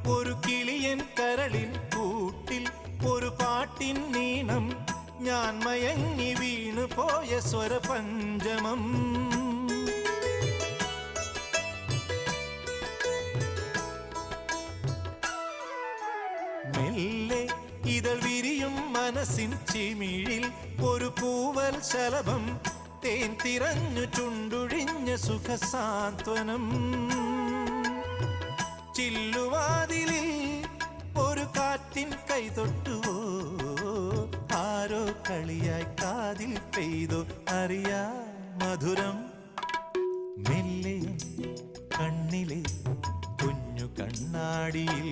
ഒരു കിളിയൻ കരളിൻ കൂട്ടിൽ ഒരു പാട്ടിൻ നീണം ഞാൻ മയങ്ങി വീണു പോയ സ്വരപഞ്ചമം മെല്ലെ ഇതൾ വിരിയും മനസ്സിൻ ചിമിഴിൽ ഒരു പൂവൽ ശലഭം തേൻ തിരഞ്ഞു ചുണ്ടുഴിഞ്ഞ സുഖസാന്ത്വനം ചില്ലുവാതിലിൽ ഒരു കാറ്റിൻ കൈതൊട്ടുവോ ആരോ കളിയായി കാതിൽ പെയ്തോ അറിയാ മധുരം മെല്ലെ കണ്ണിലെ കുഞ്ഞു കണ്ണാടിയിൽ